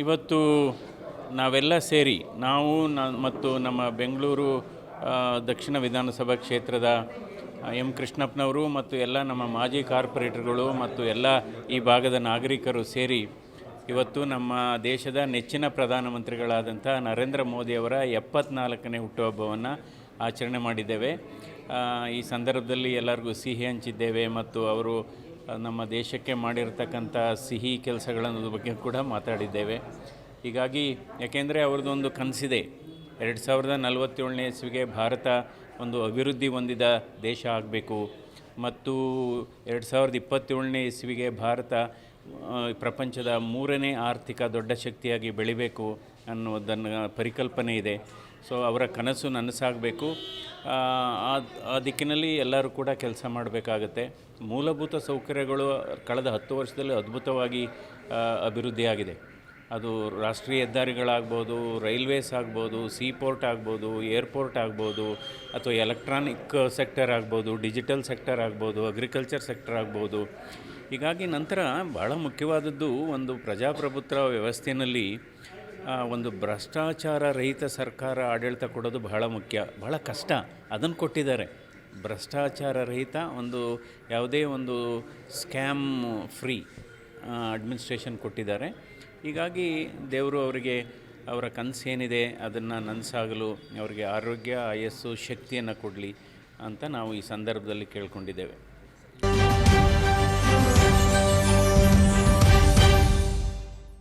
ಇವತ್ತು ನಾವೆಲ್ಲ ಸೇರಿ ನಾವು ಮತ್ತು ನಮ್ಮ ಬೆಂಗಳೂರು ದಕ್ಷಿಣ ವಿಧಾನಸಭಾ ಕ್ಷೇತ್ರದ ಎಂ ಕೃಷ್ಣಪ್ಪನವರು ಮತ್ತು ಎಲ್ಲ ನಮ್ಮ ಮಾಜಿ ಕಾರ್ಪೊರೇಟರ್ಗಳು ಮತ್ತು ಎಲ್ಲ ಈ ಭಾಗದ ನಾಗರಿಕರು ಸೇರಿ ಇವತ್ತು ನಮ್ಮ ದೇಶದ ನೆಚ್ಚಿನ ಪ್ರಧಾನಮಂತ್ರಿಗಳಾದಂಥ ನರೇಂದ್ರ ಮೋದಿಯವರ 74ನೇ ಹುಟ್ಟುಹಬ್ಬವನ್ನು ಆಚರಣೆ ಮಾಡಿದ್ದೇವೆ. ಈ ಸಂದರ್ಭದಲ್ಲಿ ಎಲ್ಲರಿಗೂ ಸಿಹಿ ಹಂಚಿದ್ದೇವೆ ಮತ್ತು ಅವರು ನಮ್ಮ ದೇಶಕ್ಕೆ ಮಾಡಿರ್ತಕ್ಕಂಥ ಸಿಹಿ ಕೆಲಸಗಳ ಬಗ್ಗೆ ಕೂಡ ಮಾತಾಡಿದ್ದೇವೆ. ಹೀಗಾಗಿ ಯಾಕೆಂದರೆ ಅವ್ರದ್ದೊಂದು ಕನಸಿದೆ, 2047ನೇ ಇಸ್ವಿಗೆ ಭಾರತ ಒಂದು ಅಭಿವೃದ್ಧಿ ಹೊಂದಿದ ದೇಶ ಆಗಬೇಕು ಮತ್ತು 2027ನೇ ಇಸ್ವಿಗೆ ಭಾರತ ಪ್ರಪಂಚದ 3ನೇ ಆರ್ಥಿಕ ದೊಡ್ಡ ಶಕ್ತಿಯಾಗಿ ಬೆಳಿಬೇಕು ಅನ್ನೋದನ್ನು ಪರಿಕಲ್ಪನೆ ಇದೆ. ಸೊ ಅವರ ಕನಸು ನನಸಾಗಬೇಕು. ಆ ದಿಕ್ಕಿನಲ್ಲಿ ಎಲ್ಲರೂ ಕೂಡ ಕೆಲಸ ಮಾಡಬೇಕಾಗತ್ತೆ. ಮೂಲಭೂತ ಸೌಕರ್ಯಗಳು ಕಳೆದ 10 ವರ್ಷದಲ್ಲಿ ಅದ್ಭುತವಾಗಿ ಅಭಿವೃದ್ಧಿಯಾಗಿದೆ. ಅದು ರಾಷ್ಟ್ರೀಯ ಹೆದ್ದಾರಿಗಳಾಗ್ಬೋದು, ರೈಲ್ವೇಸ್ ಆಗ್ಬೋದು, ಸೀಪೋರ್ಟ್ ಆಗ್ಬೋದು, ಏರ್ಪೋರ್ಟ್ ಆಗ್ಬೋದು, ಅಥವಾ ಎಲೆಕ್ಟ್ರಾನಿಕ್ ಸೆಕ್ಟರ್ ಆಗ್ಬೋದು, ಡಿಜಿಟಲ್ ಸೆಕ್ಟರ್ ಆಗ್ಬೋದು, ಅಗ್ರಿಕಲ್ಚರ್ ಸೆಕ್ಟರ್ ಆಗ್ಬೋದು. ಹೀಗಾಗಿ ನಂತರ ಭಾಳ ಮುಖ್ಯವಾದದ್ದು, ಒಂದು ಪ್ರಜಾಪ್ರಭುತ್ವ ವ್ಯವಸ್ಥೆಯಲ್ಲಿ ಒಂದು ಭ್ರಷ್ಟಾಚಾರ ರಹಿತ ಸರ್ಕಾರ ಆಡಳಿತ ಕೊಡೋದು ಬಹಳ ಮುಖ್ಯ, ಬಹಳ ಕಷ್ಟ. ಅದನ್ನು ಕೊಟ್ಟಿದ್ದಾರೆ. ಭ್ರಷ್ಟಾಚಾರ ರಹಿತ ಒಂದು ಯಾವುದೇ ಒಂದು ಸ್ಕ್ಯಾಮ್ ಫ್ರೀ ಅಡ್ಮಿನಿಸ್ಟ್ರೇಷನ್ ಕೊಟ್ಟಿದ್ದಾರೆ. ಹೀಗಾಗಿ ದೇವರು ಅವರಿಗೆ ಅವರ ಕನಸು ಏನಿದೆ ಅದನ್ನು ನನಸಾಗಲು ಅವರಿಗೆ ಆರೋಗ್ಯ, ಆಯಸ್ಸು, ಶಕ್ತಿಯನ್ನು ಕೊಡಲಿ ಅಂತ ನಾವು ಈ ಸಂದರ್ಭದಲ್ಲಿ ಕೇಳ್ಕೊಂಡಿದ್ದೇವೆ.